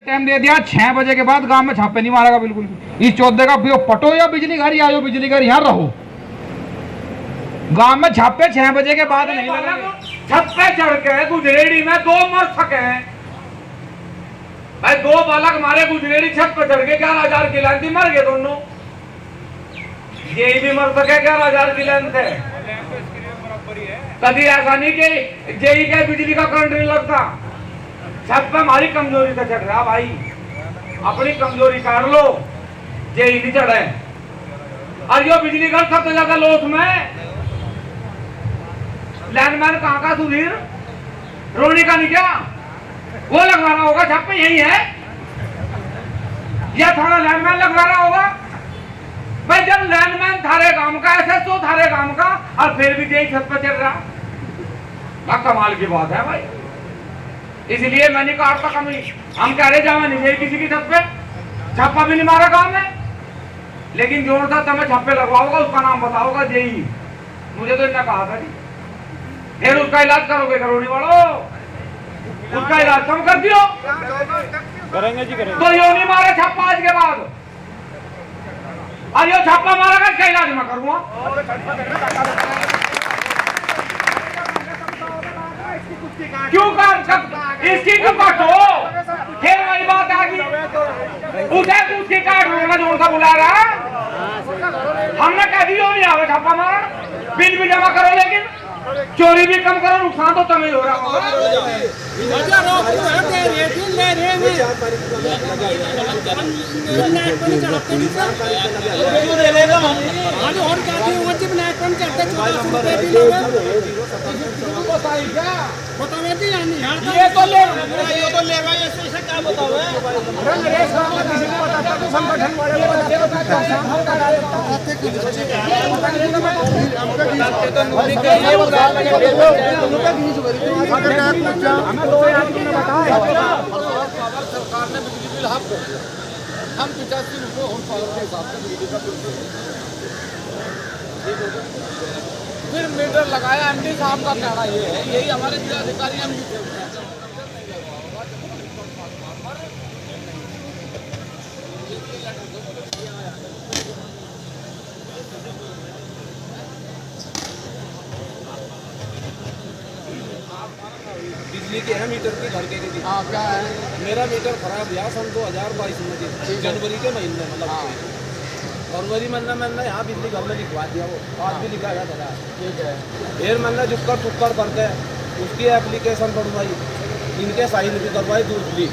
Time दे दिया 6 बजे के बाद गांव में छापे नहीं मारेगा बिल्कुल भी। इस 14 का पटो या बिजली घर या बिजली घर यहाँ रहो, गांव में छापे 6 बजे के बाद नहीं लगेंगे। छत पे चढ़ के गुजरेड़ी में 2 मर सके भाई, 2 बालक मारे गुजरेड़ी छत पे चढ़ के 11,000 की लाइन थी, मर गए दोनों। ये भी मर सके 11,000 की लाइन थे। कभी ऐसा नहीं कि जेई के बिजली का करंट नहीं लगता, छत पे हमारी कमजोरी से चढ़ रहा भाई, अपनी कमजोरी काट लो, जेई नहीं चढ़े। और यो बिजली घर सबसे ज्यादा लोथ में लैंडमैन कहाँ का सुधीर रोनी का नहीं क्या, वो लगवा रहा होगा छत पे, यही है या थोड़ा लैंडमैन लगवा रहा होगा भाई। जब लैंडमैन थारे काम का, SSO थारे काम का, और फिर भी जेई छत पे चढ़ रहा, कमाल की बात है भाई। इसलिए मैंने कहा था कमी, हम कह रहे जावा नहीं चाहिए किसी की छत पे, छापा भी नहीं मारा गांव में, लेकिन जोर था तुम्हें छापे लगवाओगा, उसका नाम बताओगा जेई। मुझे तो इन्हें कहा था जी, फिर उसका इलाज करोगे करोड़ी वालों, उसका इलाज कम कर दियो, करेंगे जी करेंगे। तो यो नहीं मारे छापा आज के बाद, और यो छापा मारेगा इसका इलाज मैं करूंगा। क्यों कर इसकी क्यों काटो, फिर वही बात आ गई, उसे उसकी काट रोना जोर का बुला रहा है। हमने कह दी नहीं आवे छापा मारा, बिल भी जमा करो, लेकिन चोरी भी कम करो, नुकसान तो तुम्हें हो रहा होगा। ये तो ले क्या बताओ संगठन सरकार ने बिजली बिल हाफ कर दिया, हम 85 रुपये होम पावर के हिसाब से बिजली का बिल फिर मीटर लगाया। MD साहब का कहना ये है, यही हमारे जिलाधिकारी MD थे, बिजली के है मीटर की घर के लिए। हाँ क्या है, मेरा मीटर खराब हुआ सन 2022 में, जनवरी के महीने, मतलब फरवरी महीना मैंने यहाँ बिजली घर में लिखवा दिया, वो आज भी लिखा गया था। ठीक है, फिर मैंने जुक्कर चुक्कर करके उसकी एप्लीकेशन बढ़वाई, इनके साइन भी करवाई, दूध ली,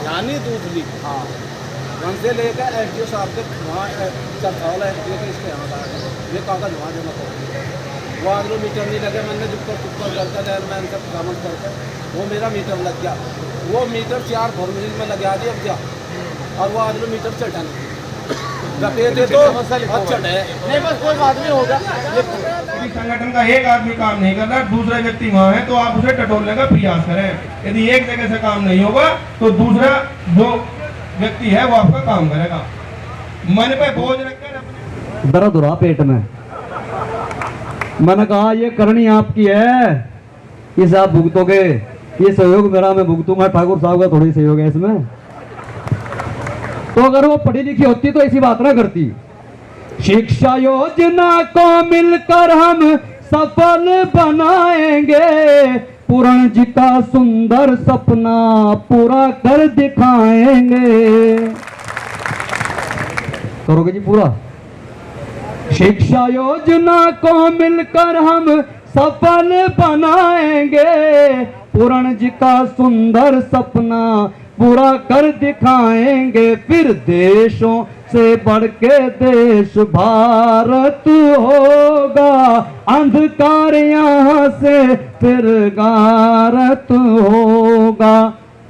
यानी दूध ली, हाँ वहाँ से लेकर SDO साहब के वहाँ चरथावला SDO के इसके यहाँ ये कागज वहाँ जमा कर, वो अगले मीटर नहीं लगे, मैंने जुक्कर चुक्कर करके लैंडमैन से परामर्श करके वो मेरा मीटर लग गया। वो मीटर 4 फॉर्मेलिटी में लगा दिया अब क्या, और वो अगले मीटर चढ़ा नहीं रखे तो नहीं, बस कोई बात नहीं होगा। संगठन का एक आदमी काम नहीं कर रहा, दूसरा व्यक्ति वहाँ है, तो आप उसे टटोलने का प्रयास करें। यदि एक जगह से काम नहीं होगा तो दूसरा जो व्यक्ति है वो आपका काम करेगा। मन पे बोझ रखकर दर्द हो रहा पेट में, मैंने कहा ये करनी आपकी है, इस आप भुगतोगे, ये सहयोग मेरा मैं भुगतूंगा, ठाकुर साहब का थोड़ी सहयोग है इसमें। तो अगर वो पढ़ी लिखी होती तो ऐसी बात ना करती। शिक्षा योजना को मिलकर हम सफल बनाएंगे, पूर्ण जी का सुंदर सपना पूरा कर दिखाएंगे। करोगे जी पूरा? शिक्षा योजना को मिलकर हम सफल बनाएंगे, पूर्ण जी का सुंदर सपना पूरा कर दिखाएंगे। फिर देशों से बढ़ के देश भारत होगा, अंधकार यहाँ से फिर गारत होगा।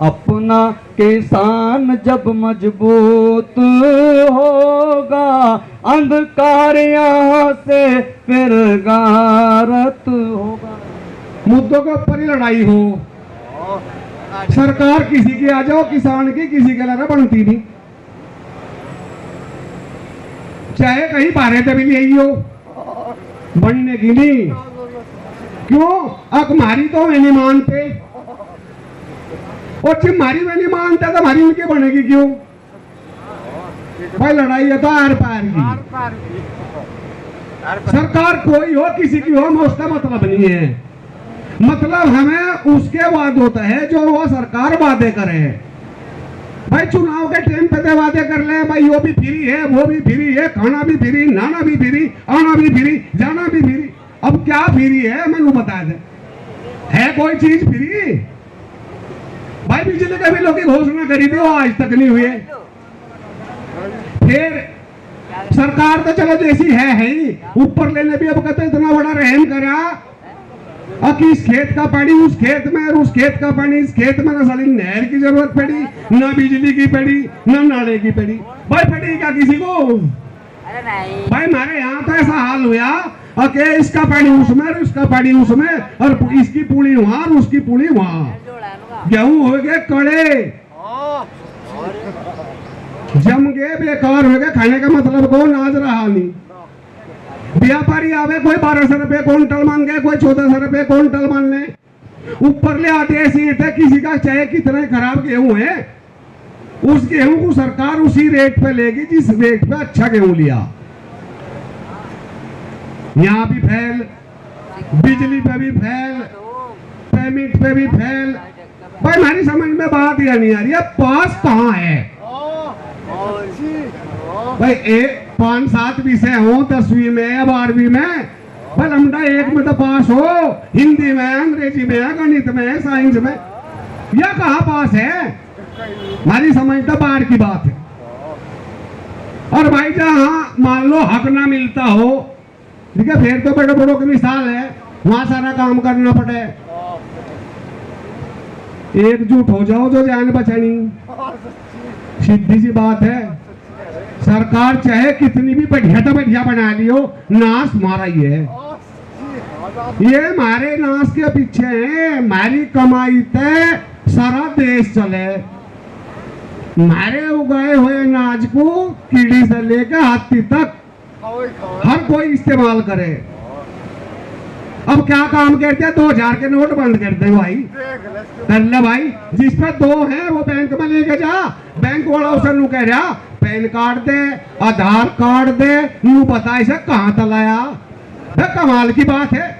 अपना किसान जब मजबूत होगा, अंधकार यहाँ से फिर गारत होगा। मुद्दों के ऊपर ही लड़ाई हो, सरकार किसी की आ जाओ, किसान की किसी के लगा बनती नहीं, चाहे कहीं बारे पे भी यही हो, बनने की नहीं। क्यों? अब हमारी तो नहीं मानते, और जब हमारी में नहीं मानता तो हमारी उनकी बनेगी क्यों भाई? लड़ाई है तो आर पार की। सरकार कोई हो किसी की हो, हमें उसका मतलब नहीं है। मतलब हमें उसके बाद होता है जो वो सरकार वादे करे। भाई चुनाव के टाइम पे तो वादे कर ले भाई, यो भी फ्री है, वो भी फ्री है, खाना भी फ्री, नाना भी फ्री, आना भी फ्री, जाना भी फ्री। अब क्या फ्री है मैंने बता दे, है कोई चीज फ्री? भाई बिजली का बिलों की घोषणा करी थी, वो आज तक नहीं हुए। फिर सरकार तो चलो जैसी है ही, ऊपर लेने भी अब कहते इतना बड़ा रहम करा कि इस खेत का पानी उस खेत में और उस खेत का पानी इस खेत में, ना साली नहर की जरूरत पड़ी, ना बिजली की पड़ी, ना नाले की पड़ी। भाई पड़ी क्या किसी को? अरे नहीं भाई हमारे यहाँ तो ऐसा हाल हुआ कि इसका पानी उसमें और उसका पानी उसमें, और इसकी पुली वहां और उसकी पुली वहां। गेहूं हो गए कड़े, जम गए, बेकार हो गए, खाने का मतलब कौन आज रहा नहीं। व्यापारी आवे, कोई 1200 रुपए क्विंटल मांगे, कोई 1400 रुपए क्विंटल मांगे, ऊपर ले आते ऐसी है। किसी का चाहे कितना खराब गेहूं है, उस गेहूं को सरकार उसी रेट पे लेगी जिस रेट पे अच्छा गेहूं लिया। यहाँ भी फैल, बिजली पे भी फैल, पेमेंट पे भी फैल। भाई हमारी समझ में बात या नहीं आ रही है, पास कहाँ है? भाई 5-7 विषय हो 10वीं में या 12वीं में, भाई लमडा एक में तो पास हो, हिंदी में, अंग्रेजी में, गणित में, साइंस में, या कहाँ पास है? हमारी समझ तो बाहर की बात है। और भाई जहाँ मान लो हक ना मिलता हो, ठीक है, फिर तो बड़े बड़ों की मिसाल है, वहां सारा काम करना पड़े। एकजुट हो जाओ जो जान बचानी, सीधी सी बात है। सरकार चाहे कितनी भी बढ़िया तो बढ़िया बना लियो, नाश मारा ही है। ये हमारे नाश के पीछे है, हमारी कमाई ते सारा देश चले। हमारे उगाए हुए अनाज को कीड़ी से लेकर हाथी तक हर कोई इस्तेमाल करे। अब क्या काम करते हैं? 2000 के नोट बंद करते हैं भाई, कर ले भाई। जिस पे 2 है वो बैंक में लेके जा, बैंक वाला उसे नू कह रहा पैन कार्ड दे, आधार कार्ड दे, नू बता इसे कहाँ तलाया। कमाल की बात है।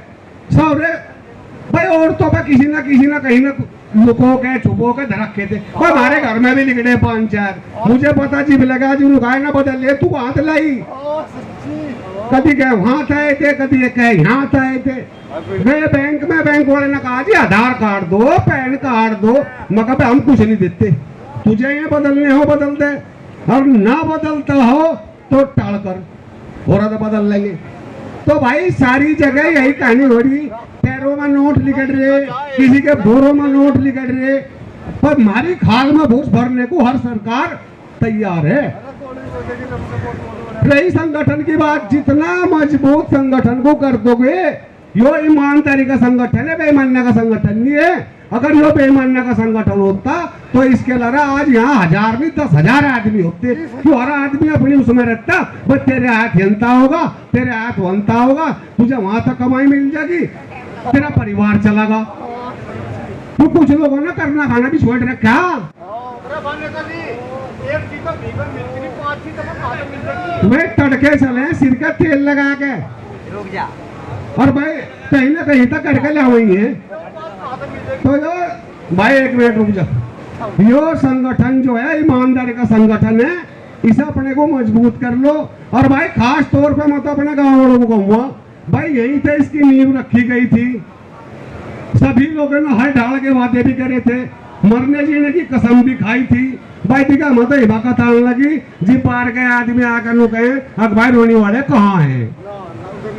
सब भाई औरतों पे किसी ना कहीं ना लुको के छुपो के धरखे थे। हमारे घर में भी निकले 5-4, मुझे पता जीव लगा जी लुकाए ना बदल ले, तू हाथ लाई। कभी कहे वहां आए थे, कभी कहे यहाँ आए थे। वे बैंक में बैंक वाले ने कहा जी आधार कार्ड दो, पैन कार्ड दो। मैं कहा हम कुछ नहीं देते, तुझे ये बदलने हो बदल दे, और ना बदलता हो तो टाल कर और तो बदल लेंगे। तो भाई सारी जगह यही कहानी हो रही, पैरों में नोट लिकट रहे, किसी के बोरों में नोट लिकट रहे, पर हमारी खाल में घूस भरने को हर सरकार तैयार है। रही संगठन की बात, जितना मजबूत संगठन को कर दोगे, यो ईमानदारी का संगठन है, बेईमानी का संगठन नहीं है। अगर यो बेईमानी का संगठन होता तो इसके अलावा आज यहाँ 1000 नहीं 10,000 आदमी होते। क्यों हर आदमी अपनी उसमें रहता, बस तेरे हाथ हिलता होगा, तेरे हाथ बनता होगा, तुझे वहां तक कमाई मिल जाएगी, तेरा परिवार चलेगा। तो कुछ लोगों ने करना खाना भी छोड़ रखा। वे तड़के चले सिर का तेल लगा के, रुक जा। और भाई कहीं ना कहीं तक करके ले हुई है। तो यो भाई एक मिनट रुक जा। यो संगठन जो है ईमानदारी का संगठन है, इसे अपने को मजबूत कर लो। और भाई खास तौर पे मैं तो अपने गाँव वालों को कहूँगा, भाई यहीं से इसकी नींव रखी गई थी। सभी लोगों ने हर ढाल के वादे भी करे थे, मरने जीने की कसम भी खाई थी। भाई दिखा मत हिमाकत आने लगी जी, पार के आदमी आकर नु कहे अखबार रोने वाले कहाँ हैं।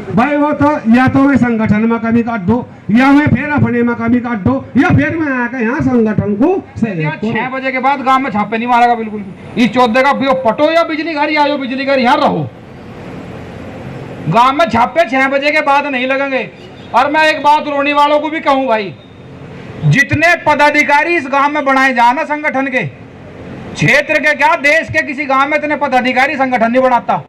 भाई वो तो या तो मैं संगठन में कमी काट दो, या मैं फिर अपने में कमी काट दो, या फिर मैं आकर यहाँ संगठन को 6 बजे के बाद गांव में छापे नहीं मारेगा बिल्कुल। इस 14 का पटो या बिजली घर आ जाओ, बिजली घर यहाँ रहो। गांव में छापे 6 बजे के बाद नहीं लगेंगे। और मैं एक बात रोनी वालों को भी कहूँ भाई, जितने पदाधिकारी इस गांव में बनाए जाना संगठन के, क्षेत्र के क्या देश के किसी गांव में इतने पदाधिकारी संगठन नहीं बनाता।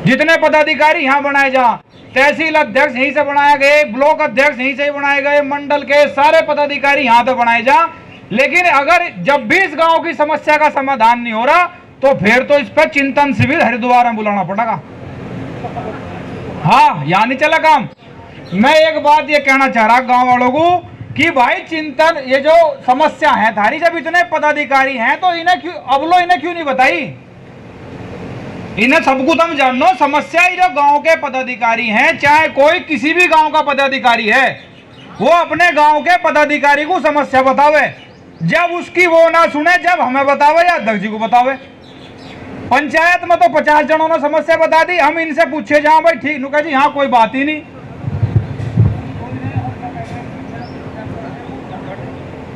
जितने पदाधिकारी यहाँ बनाए जा, तहसील अध्यक्ष यहीं से बनाए गए, ब्लॉक अध्यक्ष यहीं से ही बनाए गए, मंडल के सारे पदाधिकारी यहाँ तो बनाए जा, लेकिन अगर जब भी इस गांव की समस्या का समाधान नहीं हो रहा तो फिर तो इस पर चिंतन शिविर हरिद्वार में बुलाना पड़ेगा। हाँ, यहाँ नहीं चला काम। मैं एक बात ये कहना चाह रहा गांव वालों को कि भाई चिंतन, ये जो समस्या है थारी, जब इतने पदाधिकारी हैं तो इन्हें क्यों नहीं बताई? इन्हें सबको तुम जानो समस्या। जो गांव के पदाधिकारी हैं, चाहे कोई किसी भी गांव का पदाधिकारी है, वो अपने गांव के पदाधिकारी को समस्या बतावे। जब उसकी वो ना सुने, जब हमें बतावे या अध्यक्ष जी को बतावे। पंचायत में तो 50 जनों ने समस्या बता दी, हम इनसे पूछे जाओ भाई ठीक नुका जी, यहाँ कोई बात ही नहीं।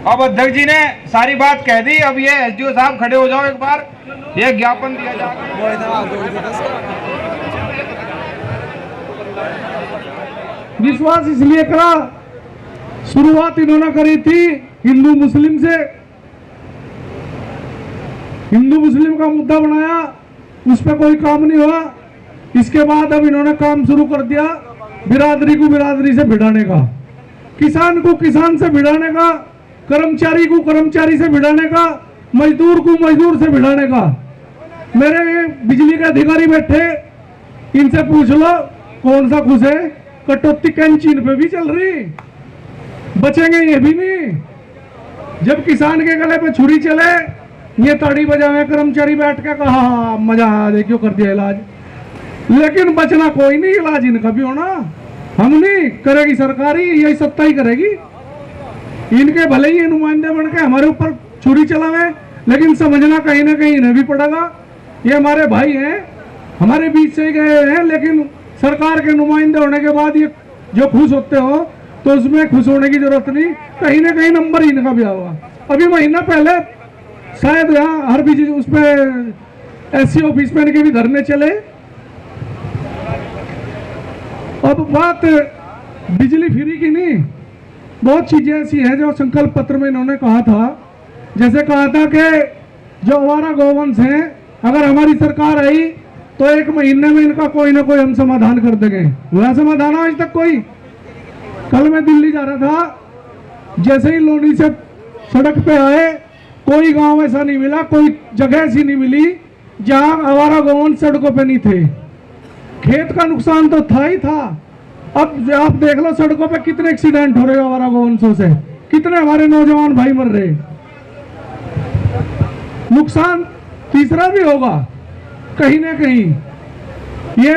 अब अध्यक्ष जी ने सारी बात कह दी। अब ये एसडीओ साहब खड़े हो जाओ, एक बार ये ज्ञापन दिया जाएगा। विश्वास इसलिए करा, शुरुआत इन्होंने करी थी हिंदू मुस्लिम से, हिंदू मुस्लिम का मुद्दा बनाया, उस पर कोई काम नहीं हुआ। इसके बाद अब इन्होंने काम शुरू कर दिया बिरादरी को बिरादरी से भिड़ाने का, किसान को किसान से भिड़ाने का, कर्मचारी को कर्मचारी से भिड़ाने का, मजदूर को मजदूर से भिड़ाने का। मेरे बिजली के अधिकारी बैठे, इनसे पूछ लो कौन सा खुश है। कटौती कैंचीन पे भी चल रही, बचेंगे ये भी नहीं। जब किसान के गले पे छुरी चले, ये ताड़ी बजावे कर्मचारी बैठ के, कहा मजा आया देखियो कर दिया इलाज, लेकिन बचना कोई नहीं। इलाज इनका भी होना, हम नहीं करेगी सरकारी, यही सत्ता ही करेगी। इनके भले ही नुमाइंदे बन के हमारे ऊपर छुरी चलावे, लेकिन समझना कहीं ना कहीं इन्हें भी पड़ेगा। ये हमारे भाई हैं, हमारे बीच से गए हैं, लेकिन सरकार के नुमाइंदे होने के बाद ये जो खुश होते हो तो उसमें खुश होने की जरूरत नहीं, कहीं ना कहीं नंबर इनका भी होगा। अभी महीना पहले शायद यहाँ हर बिजली उस पर एससी ऑफिस में इनके भी धरने चले। अब बात बिजली फ्री की नहीं, बहुत चीजें ऐसी हैं जो संकल्प पत्र में इन्होंने कहा था। जैसे कहा था कि जो आवारा गौवंश हैं, अगर हमारी सरकार आई तो 1 महीने में इनका कोई ना कोई हम समाधान कर देंगे। हुआ समाधान आज तक कोई? कल मैं दिल्ली जा रहा था, जैसे ही लोनी से सड़क पे आए, कोई गांव ऐसा नहीं मिला, कोई जगह ऐसी नहीं मिली जहां आवारा गौवंश सड़कों पे नहीं थे। खेत का नुकसान तो था ही था। अब आप देख लो सड़कों पे कितने एक्सीडेंट हो रहे हैं आवारा गौवंशों से, कितने हमारे नौजवान भाई मर रहे। नुकसान तीसरा भी होगा कहीं ना कहीं। ये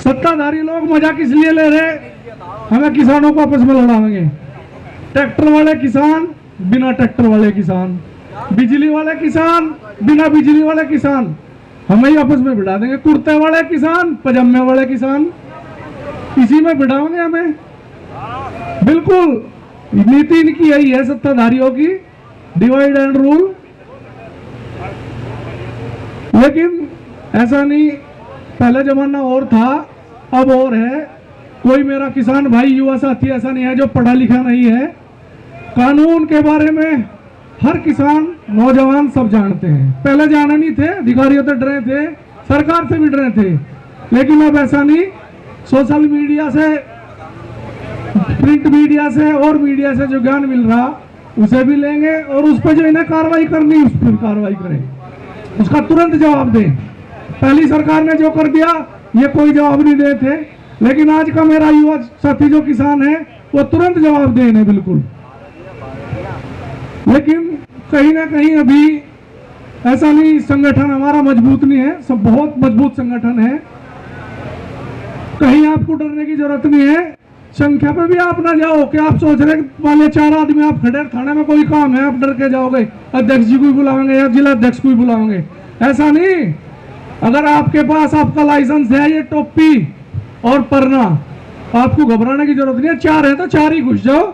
सत्ताधारी लोग मजा किस लिए ले रहे, हमें किसानों को आपस में लड़ाएंगे। ट्रैक्टर वाले किसान बिना ट्रैक्टर वाले किसान, बिजली वाले किसान बिना बिजली वाले किसान, हमें ही आपस में भिड़ा देंगे। कुर्ते वाले किसान पजामे वाले किसान, इसी में भिड़ाओगे हमें। बिल्कुल नीति इनकी यही है सत्ताधारियों की, डिवाइड एंड रूल। लेकिन ऐसा नहीं, पहले जमाना और था, अब और है। कोई मेरा किसान भाई युवा साथी ऐसा नहीं है जो पढ़ा लिखा नहीं है। कानून के बारे में हर किसान नौजवान सब जानते हैं। पहले जाना नहीं थे, अधिकारियों से डरे थे, सरकार से भी डरे थे, लेकिन अब ऐसा नहीं। सोशल मीडिया से, प्रिंट मीडिया से और मीडिया से जो ज्ञान मिल रहा उसे भी लेंगे, और उस पर जो इन्हें कार्रवाई करनी उस पर कार्रवाई करें, उसका तुरंत जवाब दें। पहली सरकार ने जो कर दिया ये कोई जवाब नहीं देते थे, लेकिन आज का मेरा युवा साथी जो किसान है वो तुरंत जवाब दे इन्हें बिल्कुल। लेकिन कहीं ना कहीं अभी ऐसा नहीं, संगठन हमारा मजबूत नहीं है, सब बहुत मजबूत संगठन है। कहीं आपको डरने की जरूरत नहीं है। संख्या पे भी आप ना जाओ कि आप सोच रहे वाले 4 आदमी आप खड़े, थाने में कोई काम है आप डर के जाओगे, अध्यक्ष जी को ही बुलाओगे या जिला अध्यक्ष को ही बुलाओगे, ऐसा नहीं। अगर आपके पास आपका लाइसेंस है, ये टोपी और परना, आपको घबराने की जरूरत नहीं है। 4 है तो 4 ही घुस जाओ,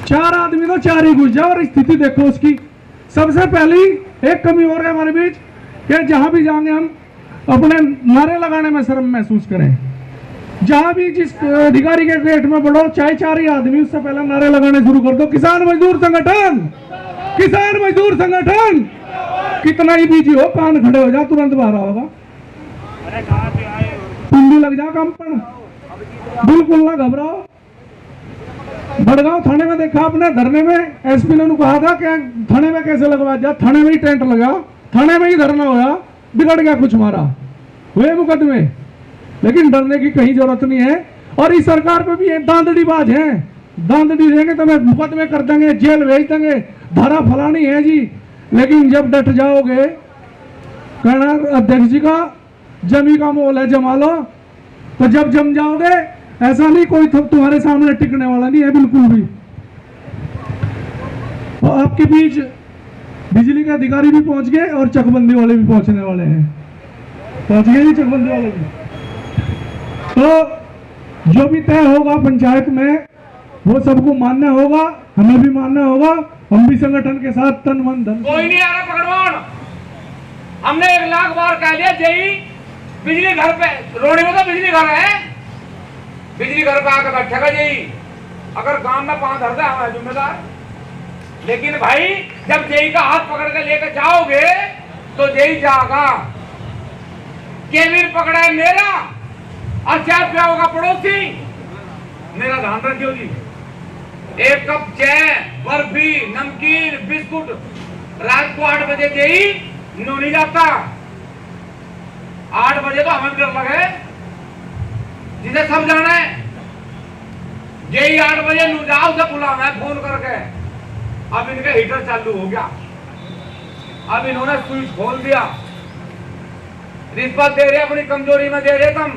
4 आदमी तो 4 ही घुस जाओ, और स्थिति देखो उसकी। सबसे पहली एक कमी और है हमारे बीच कि जहां भी जाएंगे हम अपने नारे लगाने में शर्म महसूस करें। जहां भी जिस अधिकारी के गेट में बढ़ो, चाहे 4 ही आदमी, उससे पहले नारे लगाने शुरू कर दो, किसान मजदूर संगठन, किसान मजदूर संगठन। कितना ही बिजी हो, कान खड़े हो जा, तुरंत बाहर होगा। पिंडी लग जा कंपन, बिल्कुल ना घबराओ। बड़गांव थाने में देखा आपने धरने में एसपी ने कहा था कि थाने में कैसे लगवा दिया, थाने में ही टेंट लगा, थाने में ही धरना होया, बिगड़ गया कुछ हमारा, हुए मुकदमे। लेकिन डरने की कहीं जरूरत नहीं है। और इस सरकार पे भी दांदड़ीबाज है, दांदड़ी देंगे तो मैं मुकदमे कर देंगे, जेल भेज देंगे, धारा फलानी है जी। लेकिन जब डट जाओगे, कहना अध्यक्ष जी का जमी का मोल है, जमा लो। तो जब जम जाओगे, ऐसा नहीं कोई तुम्हारे सामने टिकने वाला नहीं है बिल्कुल भी। और आपके बीच बिजली के अधिकारी भी पहुंच गए और चकबंदी वाले भी पहुंचने वाले हैं, पहुंच गए जी चकबंदी वाले भी। तो जो भी तय होगा पंचायत में वो सबको मानना होगा, हमें भी मानना होगा। हम भी संगठन के साथ तन मन धन। कोई नहीं आ रहा पकड़वान, हमने 1 लाख बार कह दिया जेई बिजली घर पे, रोड़ी में तो बिजली घर है, बिजली घर पे आकर बैठेगा जेई। अगर गांव में 5 धरता है हमारा जिम्मेदार। लेकिन भाई जब जेई का हाथ पकड़ के लेकर जाओगे तो जेई जाएगा, केबिल पकड़ा है मेरा और चाय पिया होगा पड़ोसी, मेरा ध्यान रखियो जी। 1 कप चाय, बर्फी, नमकीन, बिस्कुट रात को 8 बजे जेई नो नहीं जाता। 8 बजे तो हमें डर लगे, जिसे सब जाना है। जेई 8 बजे नु जाओ से बुलाना है फोन करके। अब इनका हीटर चालू हो गया, अब इन्होंने स्विच खोल दिया, रिश्वत दे रहे, अपनी कमजोरी में दे रहे तुम।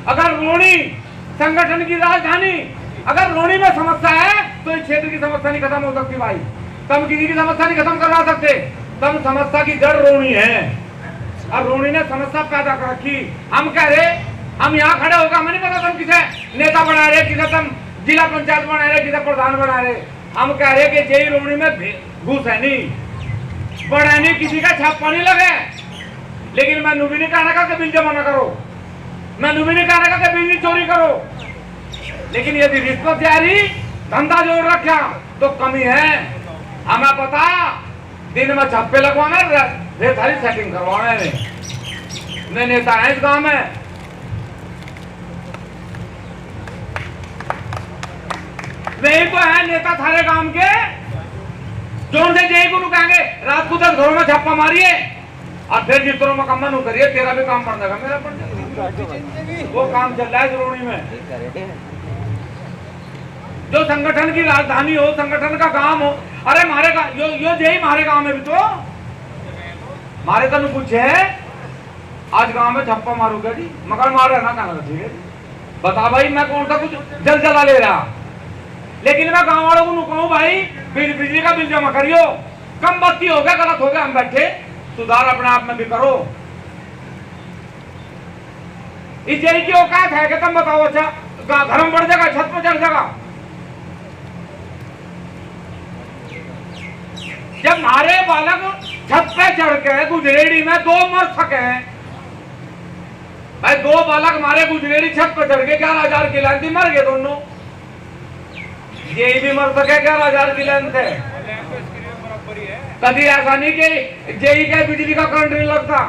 अगर रोणी संगठन की राजधानी, अगर रोणी में समस्या है तो इस क्षेत्र की समस्या नहीं खत्म हो सकती भाई। तुम किसी की समस्या नहीं खत्म करवा सकते, तुम समस्या की जड़ रोणी है। और रोणी ने समस्या पैदा कर रखी। हम कह रहे, हम यहाँ खड़े होकर हमें नहीं पता तुम किसे नेता बना रहे, किसे तुम जिला पंचायत बना रहे, किसे प्रधान बना रहे। हम कह रहे कि जेई रोणी में घुस है नहीं, बड़ा नहीं, किसी का छापा नहीं लगे। लेकिन मैं भी नहीं कहना कि बिल जमा न करो, मैं भी नहीं कहना कि बिजली चोरी करो। लेकिन यदि रिश्वत जारी धंधा जोड़ रखा तो कमी है। हमें पता दिन में छप्पे लगवाना, सारी सेटिंग करवाना है। मैं नेता है इस गांव में, वही तो है नेता थारे गांव के, जोर से जेई को कहेंगे रात को 10 घरों में छापा मारिए और फिर जिस तरह मकम्मल करिए, तेरा भी काम बन जाएगा, मेरा बन जाएगा। वो काम चल रहा है जरूरी में। जो संगठन की राजधानी हो, संगठन का काम हो। अरे मारे यो जेई मारे गांव में भी तो मारे तनु पूछे आज गांव में छप्पा मारूंगा जी, मगर मार रहा ना कहना ठीक है। बता भाई मैं कौन सा कुछ जल जला ले रहा। लेकिन मैं गांव वालों को कहूं भाई बिजली का बिल जमा करियो, कम बत्ती हो गया, गलत हो गया, हम बैठे, सुधार अपने आप में भी करो। इस जेई की औकात है कि तुम बताओ, अच्छा घर में बढ़ जाएगा, छत पर चढ़ जाएगा। जब हमारे बालक छत पे चढ़ के गुजरेड़ी में 2 मर सके भाई, 2 बालक हमारे गुजरेड़ी छत पे चढ़ के 11,000 की लाइन थी, मर गए दोनों। ये भी मर सके 11,000 की लाइन थे। कभी ऐसा नहीं कि जेई के बिजली का करंट नहीं लगता।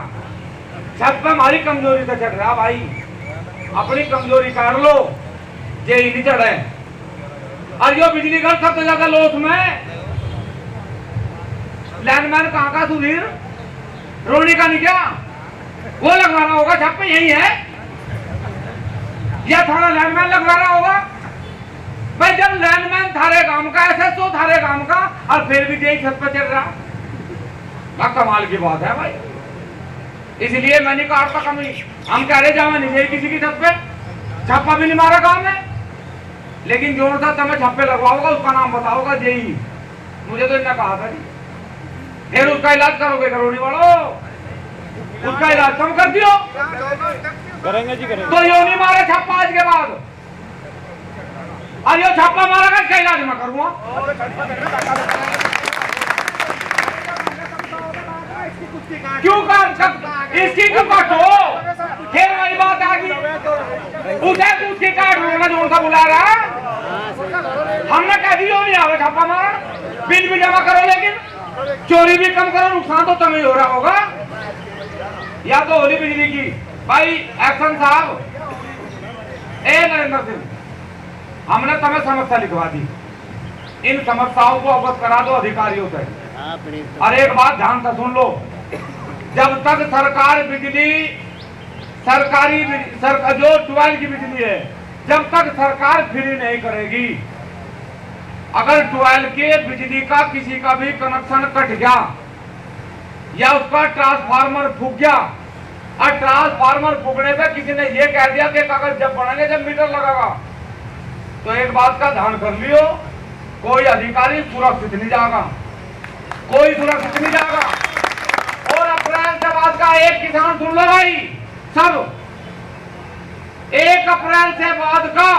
छत पे हमारी कमजोरी से चढ़ रहा भाई, अपनी कमजोरी काट लो, जेई नहीं चढ़े। और यो बिजली का सबसे ज्यादा लोस में लैंडमैन कहाँ का सुधीर, रोनी का नहीं क्या, वो लगवा रहा होगा छत पे, यही है या थोड़ा लैंडमैन लगवा रहा होगा भाई। जब लैंडमैन थारे गांव का, SSO थारे गांव का, और फिर भी जेई छत पे चल रहा, क्या कमाल की बात है भाई। इसलिए मैं नहीं काटता कमी, हम कह रहे जावा नहीं जेई किसी की छत पे, छप्पा भी नहीं मारा गांव में। लेकिन जोर सा तुम्हें छप्पे लगवाओगा, उसका नाम बताओगा जेई। मुझे तो इतना कहा था जी, फिर उसका इलाज करोगे करोड़ी वालों, उसका इलाज कम कर दियो। करेंगे जी करेंगे। तो यो नहीं मारे छापा आज के बाद, और यो छापा मारा कर, इसका इलाज मैं करूंगा। क्यों काट, इसकी क्यों काटो, फिर वही बात आ गई, उसे उसकी काट लो, जोर सा बुला रहा। हमने कह दिया नहीं आवे छापा मारा, बिल भी जमा करो, लेकिन चोरी भी कम करो, नुकसान तो तुम्हें हो रहा होगा। या तो होली बिजली की भाई एक्शन साहब, ए नरेंद्र सिंह हमने तुम्हें समस्या लिखवा दी, इन समस्याओं को अवगत करा दो अधिकारियों से। और एक बात ध्यान से सुन लो, जब तक सरकार बिजली जो ट्यूबवेल की बिजली है, जब तक सरकार फ्री नहीं करेगी, अगर ट्यूबवेल के बिजली का किसी का भी कनेक्शन कट गया या उसका ट्रांसफार्मर फूक गया और ट्रांसफार्मर फूकने पे किसी ने ये कह दिया कि कागज जब बढ़ेंगे जब मीटर लगेगा, तो एक बात का ध्यान कर लियो, कोई अधिकारी सुरक्षित नहीं जाएगा, कोई सुरक्षित नहीं जाएगा। और अप्रैल से बाद का एक किसान सुन लो भाई सब, 1 अप्रैल से बाद का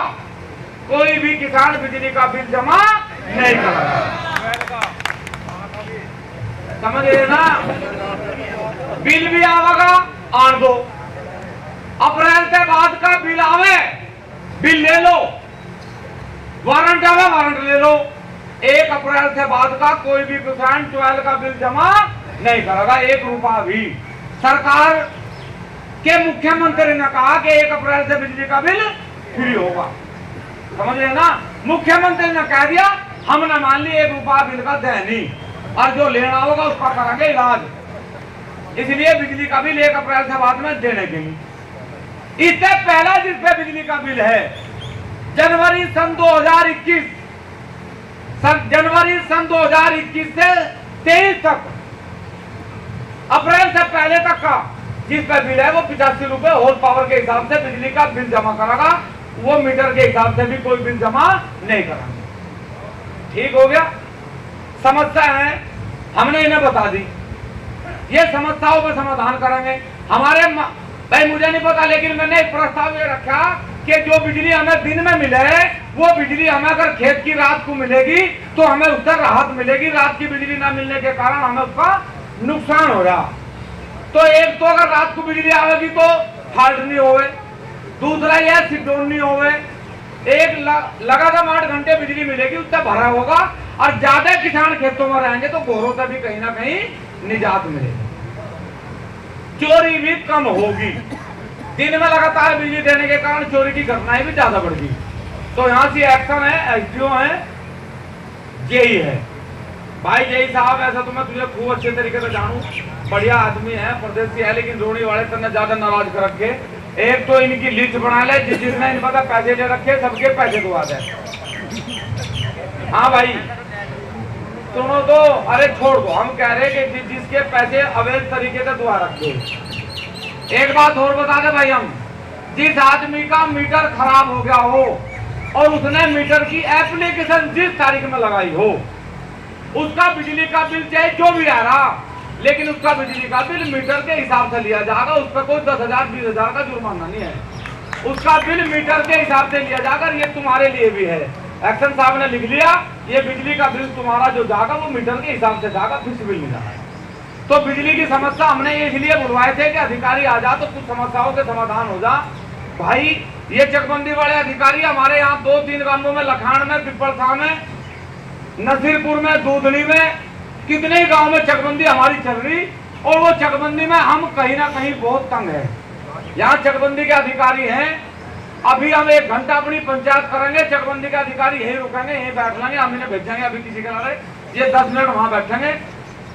कोई भी किसान बिजली का बिल जमा नहीं करेगा, समझ रहे ना? बिल भी आवेगा आन दो, अप्रैल से बाद का बिल आवे, बिल ले लो, वारंट आवे वारंट ले लो। 1 अप्रैल से बाद का कोई भी किसान ट्यूबवेल का बिल जमा नहीं करेगा, 1 रुपया भी। सरकार के मुख्यमंत्री ने कहा कि 1 अप्रैल से बिजली का बिल फ्री होगा, समझ रहे ना? मुख्यमंत्री ने कह दिया, हमने मान ली 1 रुपया बिल का देनी, और जो लेना होगा उसका करेंगे इलाज, इसलिए बिजली का बिल 1 अप्रैल से बाद में देने के लिए। इससे पहला जिस पे बिजली का बिल है जनवरी सन 2021 से 23 तक, अप्रैल से पहले तक का जिस पे बिल है वो 85 रुपए होल पावर के हिसाब से बिजली का बिल जमा करेगा, वो मीटर के हिसाब से भी कोई बिल जमा नहीं कराएंगे। ठीक हो गया? समस्या है, हमने इन्हें बता दी, ये समस्याओं पर समाधान करेंगे। हमारे भाई मुझे नहीं पता, लेकिन मैंने एक प्रस्ताव ये रखा कि जो बिजली हमें दिन में मिले वो बिजली हमें अगर खेत की रात को मिलेगी तो हमें उससे राहत मिलेगी, रात की बिजली ना मिलने के कारण हमें उसका नुकसान हो रहा। तो एक तो अगर रात को बिजली आएगी तो फॉल्ट नहीं होवे, दूसरा यह सिडोन नहीं होवे, एक लगातार 8 घंटे बिजली मिलेगी, उससे भरा होगा, और ज्यादा किसान खेतों में रहेंगे तो घोरों से भी कहीं ना कहीं निजात मिलेगी, चोरी भी कम होगी। दिन में लगातार बिजली देने के कारण चोरी की घटनाएं भी ज्यादा बढ़ गई। तो यहाँ से एक्शन है, एसडीओ है, जेई है। भाई जेई साहब, ऐसा तो मैं तुझे खूब अच्छे तरीके से जानू, बढ़िया आदमी है, प्रदेश से है, लेकिन रोनी वाले से ज्यादा नाराज कर रखे। एक तो इनकी लिस्ट बना ले, जिसने इन पता पैसे ले रखे सबके पैसे दुआ दे। हाँ भाई सुनो तो, अरे छोड़ दो, हम कह रहे हैं कि जिसके पैसे अवैध तरीके से दुआ रखे। एक बात और बता दे भाई, हम जिस आदमी का मीटर खराब हो गया हो और उसने मीटर की एप्लीकेशन जिस तारीख में लगाई हो, उसका बिजली का बिल चाहे जो भी आ रहा, लेकिन उसका बिजली का बिल मीटर के हिसाब से लिया जाएगा। उस पर कोई 10,000 20,000 का जुर्माना नहीं है, उसका बिल मीटर के हिसाब से लिया जाएगा। ये तुम्हारे लिए भी है, एक्शन साहब ने लिख लिया, ये बिजली का बिल तुम्हारा जो जाएगा वो मीटर के हिसाब से जाएगा, फिक्स बिल नहीं जाएगा। तो बिजली की समस्या हमने इसलिए बुलवाए थे कि अधिकारी आ जा तो कुछ समस्याओं के समाधान हो जा। भाई ये चकबंदी वाले अधिकारी हमारे यहाँ 2-3 गांवों में, लखान में, पिपलसा में, नसीरपुर में, दूधनी में, कितने गांव में चकबंदी हमारी चल रही, और वो चकबंदी में हम कहीं ना कहीं बहुत तंग है। यहाँ चकबंदी के अधिकारी हैं, अभी हम 1 घंटा अपनी पंचायत करेंगे, चकबंदी के अधिकारी यहीं रुकेंगे, यहीं बैठ लेंगे, हम इन्हें भेजेंगे अभी किसी के लड़े, ये 10 मिनट वहां बैठेंगे।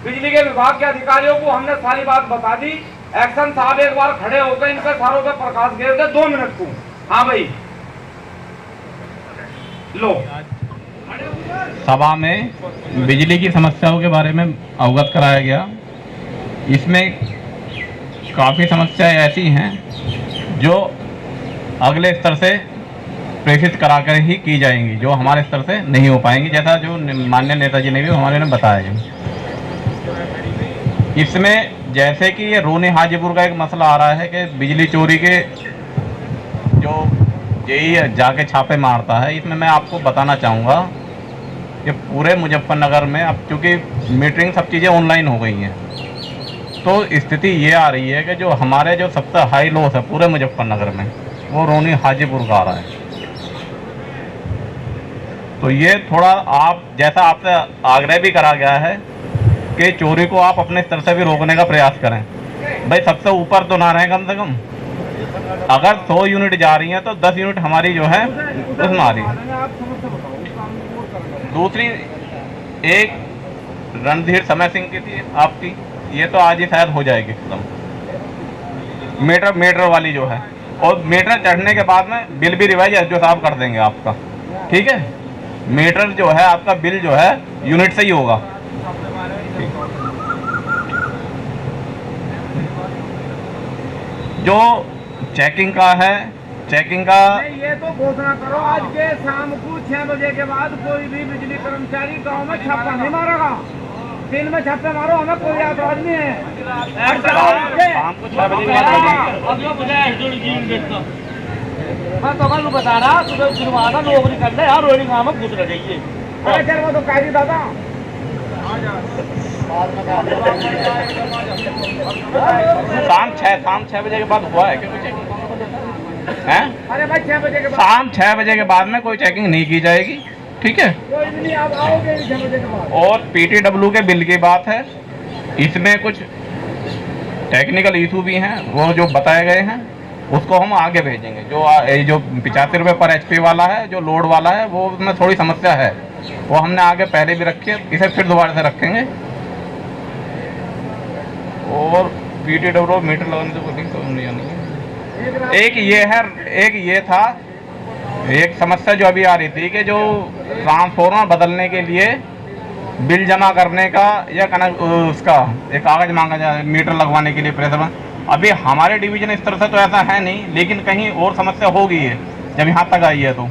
बिजली के विभाग के अधिकारियों को हमने सारी बात बता दी। एक्शन साहब एक बार खड़े होकर इन पर सारों पर प्रकाश घेर दे 2 मिनट को। हाँ भाई लो। सभा में बिजली की समस्याओं के बारे में अवगत कराया गया। इसमें काफ़ी समस्याएं ऐसी हैं जो अगले स्तर से प्रेषित कराकर ही की जाएंगी, जो हमारे स्तर से नहीं हो पाएंगी, जैसा जो माननीय नेताजी ने भी हमारे ने बताया। इसमें जैसे कि ये रोनी हाजीपुर का एक मसला आ रहा है कि बिजली चोरी के जो जेई जाके छापे मारता है, इसमें मैं आपको बताना चाहूँगा कि पूरे मुजफ्फरनगर में अब चूँकि मीटरिंग सब चीज़ें ऑनलाइन हो गई हैं, तो स्थिति ये आ रही है कि जो हमारे जो सबसे हाई लॉस है पूरे मुजफ्फरनगर में, वो रोनी हाजीपुर का आ रहा है। तो ये थोड़ा आप जैसा आपसे आग्रह भी करा गया है कि चोरी को आप अपने स्तर से भी रोकने का प्रयास करें। भाई सबसे ऊपर तो ना रहें कम से कम, अगर 100 यूनिट जा रही हैं तो 10 यूनिट हमारी जो है उसमें आ रही है। दूसरी एक रणधीर समय सिंह की थी आपकी, ये तो आज ही शायद हो जाएगी खत्म। मीटर वाली जो है, और मीटर चढ़ने के बाद में बिल भी रिवाइज जो साहब कर देंगे आपका, ठीक है। मीटर जो है आपका बिल जो है यूनिट से ही होगा। जो चेकिंग का है, चेकिंग का ये तो घोषणा करो आज के शाम को 6 बजे के बाद कोई भी बिजली कर्मचारी गांव में छापा नहीं मारेगा। दिन में छापे मारो, हमें कोई एतराज नहीं है। शाम को 6 बजे के बाद मैं तो मैं बता रहा सुबह शुरुआत नौकरी कर ले यार, रोहिणी गाँव में घुस रही। अरे चल वो तो कायदी दादा शाम 6 बजे के बाद हुआ है क्या कोई चेकिंग? हैं? अरे भाई 6 बजे के बाद शाम 6 बजे के बाद में कोई चेकिंग नहीं की जाएगी, ठीक है। कोई भी नहीं, आप आओगे 6 बजे के बाद। और PTW के बिल की बात है, इसमें कुछ टेक्निकल इशू भी हैं, वो जो बताए गए हैं उसको हम आगे भेजेंगे। जो 85 रुपये पर HP वाला है, जो लोड वाला है, वो में थोड़ी समस्या है, वो हमने आगे पहले भी रखी है, इसे फिर दोबारा से रखेंगे। और PTW मीटर लगाने से कोई समझ नहीं आनी है। एक ये है, एक ये था, एक समस्या जो अभी आ रही थी कि जो ट्रांसफॉर्मर बदलने के लिए बिल जमा करने का या उसका एक कागज मांगा जाए मीटर लगवाने के लिए प्रेशर। अभी हमारे डिवीजन इस तरह से तो ऐसा है नहीं, लेकिन कहीं और समस्या हो गई है जब यहाँ तक आई है तो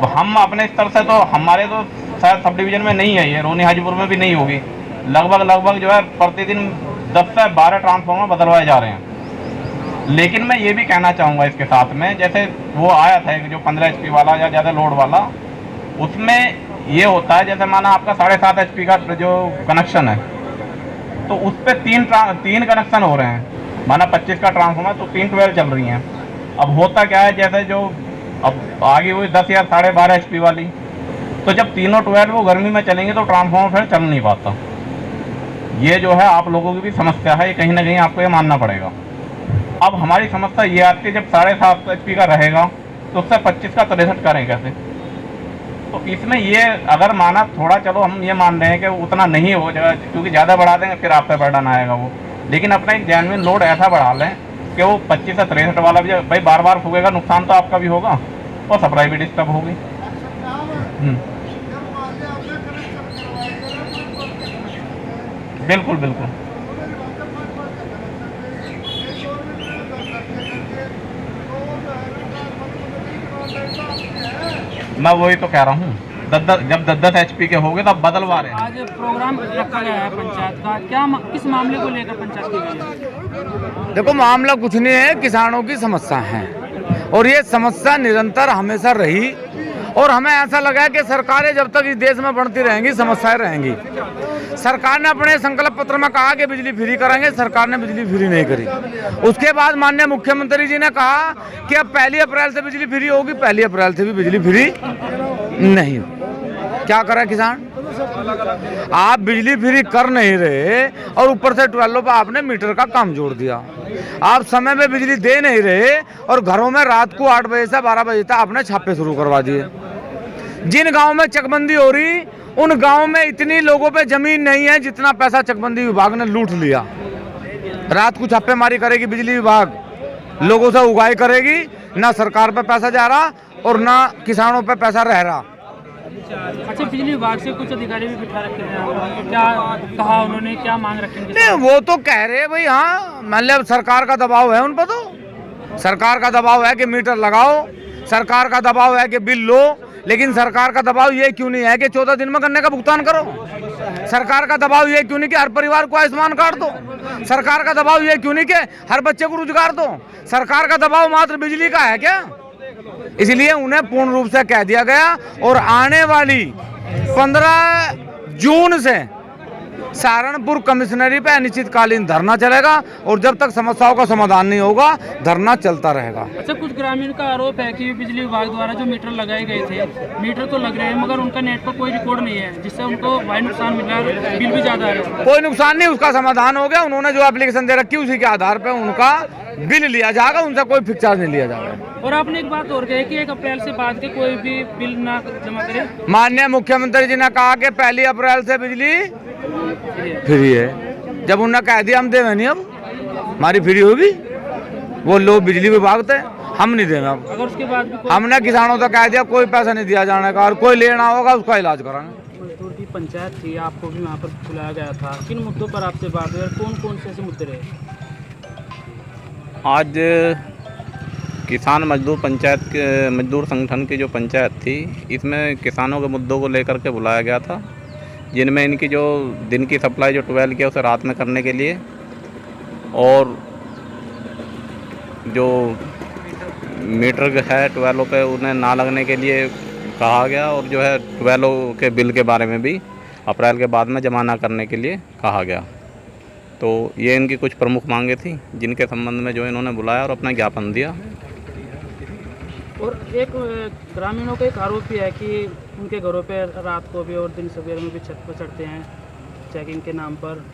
हम अपने स्तर से तो हमारे तो शायद सब डिवीजन में नहीं है, ये रोनी हाजीपुर में भी नहीं होगी। लगभग जो है प्रतिदिन 10 से 12 ट्रांसफॉर्मर बदलवाए जा रहे हैं। लेकिन मैं ये भी कहना चाहूँगा इसके साथ में, जैसे वो आया था जो 15 HP वाला या ज़्यादा लोड वाला, उसमें ये होता है जैसे माना आपका 7.5 HP का जो कनेक्शन है तो उस पर 3 कनेक्शन हो रहे हैं। माना 25 का ट्रांसफॉर्मर तो 3 12 चल रही हैं। अब होता क्या है, जैसे जो अब आगे हुई 10 या 12.5 HP वाली, तो जब तीनों 12 वो गर्मी में चलेंगे तो ट्रांसफॉर्मर फिर चल नहीं पाता। ये जो है आप लोगों की भी समस्या है, कहीं ना कहीं आपको ये मानना पड़ेगा। अब हमारी समस्या ये आती है जब 7.5 HP का रहेगा तो उससे 25 का 63 करें कैसे? तो इसमें ये अगर माना थोड़ा, चलो हम ये मान रहे हैं कि उतना नहीं हो जाएगा, क्योंकि ज़्यादा बढ़ा देंगे फिर आप पे बर्डन आएगा वो। लेकिन अपना एक जेन्युइन लोड ऐसा बढ़ा लें कि वो 25 से 63 वाला भी भाई बार बार फूकेगा, नुकसान तो आपका भी होगा और सप्लाई भी डिस्टर्ब होगी। बिल्कुल बिल्कुल, मैं वही तो कह रहा हूँ, जब 10 HP के हो गए तब बदलवा रहे हैं। आज प्रोग्राम रखा गया है पंचायत का, क्या किस मामले को लेकर पंचायत की गई है? देखो मामला कुछ नहीं है, किसानों की समस्या है और ये समस्या निरंतर हमेशा रही और हमें ऐसा लगा कि सरकारें जब तक इस देश में बढ़ती रहेंगी समस्याएं रहेंगी। सरकार ने अपने संकल्प पत्र में कहा कि बिजली फ्री करेंगे, सरकार ने बिजली फ्री नहीं करी। उसके बाद माननीय मुख्यमंत्री जी ने कहा कि अब 1 अप्रैल से बिजली फ्री होगी, 1 अप्रैल से भी बिजली फ्री नहीं। क्या करे किसान? आप बिजली फ्री कर नहीं रहे और ऊपर से 12 पर आपने मीटर का काम जोड़ दिया। आप समय में बिजली दे नहीं रहे और घरों में रात को 8 बजे से 12 बजे तक आपने छापे शुरू करवा दिए। जिन गांव में चकबंदी हो रही उन गांव में इतनी लोगों पे जमीन नहीं है जितना पैसा चकबंदी विभाग ने लूट लिया। रात को छापेमारी करेगी बिजली विभाग, लोगों से उगाई करेगी, ना सरकार पे पैसा जा रहा और ना किसानों पे पैसा रह रहा। अच्छा, बिजली विभाग से कुछ अधिकारी भी बिठा रखे हैं, क्या कहा उन्होंने, क्या मांग रखेंगे? नहीं, वो तो कह रहे भाई हाँ, मतलब सरकार का दबाव है उन पर, तो सरकार का दबाव है कि मीटर लगाओ, सरकार का दबाव है कि बिल लो, लेकिन सरकार का दबाव ये क्यों नहीं है कि 14 दिन में गन्ने का भुगतान करो? सरकार का दबाव ये क्यों नहीं कि हर परिवार को आयुष्मान कार्ड दो? सरकार का दबाव ये क्यों नहीं कि हर बच्चे को रोजगार दो? सरकार का दबाव मात्र बिजली का है क्या? इसलिए उन्हें पूर्ण रूप से कह दिया गया और आने वाली 15 जून से सहारनपुर कमिश्नरी पे अनिश्चितकालीन धरना चलेगा और जब तक समस्याओं का समाधान नहीं होगा धरना चलता रहेगा। अच्छा, कुछ ग्रामीण का आरोप है कि बिजली विभाग द्वारा जो मीटर लगाए गए थे, मीटर तो लग रहे हैं मगर उनका नेट पर कोई रिकॉर्ड नहीं है, जिससे उनको भारी नुकसान मिल रहा है, बिल भी ज्यादा आ रहा है। कोई नुकसान नहीं, उसका समाधान हो गया। उन्होंने जो एप्लीकेशन दे रखी उसी के आधार पर उनका बिल लिया जाएगा, उनसे कोई फिक्स चार्ज नहीं लिया जाएगा। और आपने एक बात और कही कि 1 अप्रैल से बाद के कोई भी बिल ना जमा करे। माननीय मुख्यमंत्री जी ने कहा कि 1 अप्रैल से बिजली फ्री है। जब उन्होंने कह दिया हम देवे नहीं, अब हमारी फ्री होगी, वो लोग बिजली विभाग थे, हम नहीं देंगे। अब अगर उसके बाद भी हमने किसानों से कह दिया कोई पैसा नहीं दिया जाने का, और कोई लेना होगा उसका इलाज कराएंगे। मजदूर की पंचायत थी, आपको भी वहाँ पर बुलाया गया था, किन मुद्दों पर आपसे बात हुई और कौन कौन से ऐसे मुद्दे रहे? आज किसान मजदूर पंचायत के मजदूर संगठन की जो पंचायत थी, इसमें किसानों के मुद्दों को लेकर के बुलाया गया था, जिनमें इनकी जो दिन की सप्लाई जो 12 की उसे रात में करने के लिए, और जो मीटर है 12 पे उन्हें ना लगने के लिए कहा गया, और जो है 12 के बिल के बारे में भी अप्रैल के बाद में जमा ना करने के लिए कहा गया। तो ये इनकी कुछ प्रमुख मांगे थी, जिनके संबंध में जो इन्होंने बुलाया और अपना ज्ञापन दिया। और एक ग्रामीणों का एक आरोप भी है कि उनके घरों पे रात को भी और दिन सवेरे में भी छत पर चढ़ते हैं चेकिंग के नाम पर।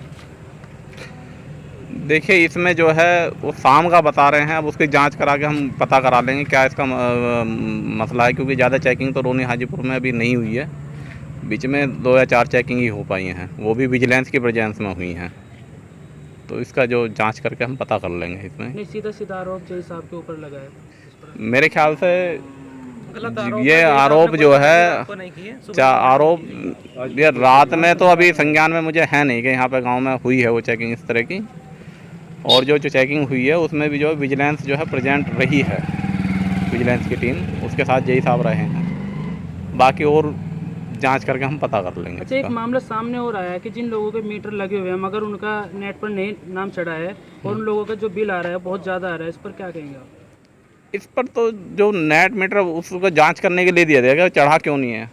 देखिए, इसमें जो है वो शाम का बता रहे हैं, अब उसकी जांच करा के हम पता करा लेंगे क्या इसका मसला है, क्योंकि ज़्यादा चेकिंग तो रोनी हाजीपुर में अभी नहीं हुई है। बीच में 2 या 4 चेकिंग ही हो पाई हैं, वो भी विजिलेंस की प्रेजेंस में हुई हैं। तो इसका जो जांच करके हम पता कर लेंगे इसमें। नहीं, सीधा आरोप जय साहब के ऊपर लगा है। मेरे ख्याल से ये आरोप जो है आरोप ये रात में तो अभी संज्ञान में मुझे है नहीं कि यहाँ पे गांव में हुई है वो चेकिंग इस तरह की, और जो चेकिंग हुई है उसमें भी जो विजिलेंस जो है प्रेजेंट रही है, विजिलेंस की टीम उसके साथ जय साहब रहे हैं। बाकी और जांच करके हम पता कर लेंगे। अच्छा, एक मामला सामने हो रहा है कि जिन लोगों के मीटर लगे हुए हैं मगर उनका नेट पर नहीं नाम चढ़ा है, और उन लोगों का जो बिल आ रहा है बहुत ज़्यादा आ रहा है, इस पर क्या कहेंगे आप? इस पर तो जो नेट मीटर उसको जांच करने के लिए दिया जाएगा, चढ़ा क्यों नहीं है,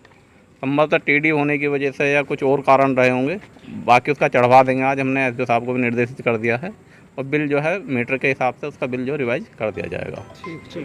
संभवतः टीडी होने की वजह से या कुछ और कारण रहे होंगे। बाकी उसका चढ़वा देंगे। आज हमने एसडीओ साहब को भी निर्देशित कर दिया है, और बिल जो है मीटर के हिसाब से उसका बिल जो रिवाइज कर दिया जाएगा। ठीक।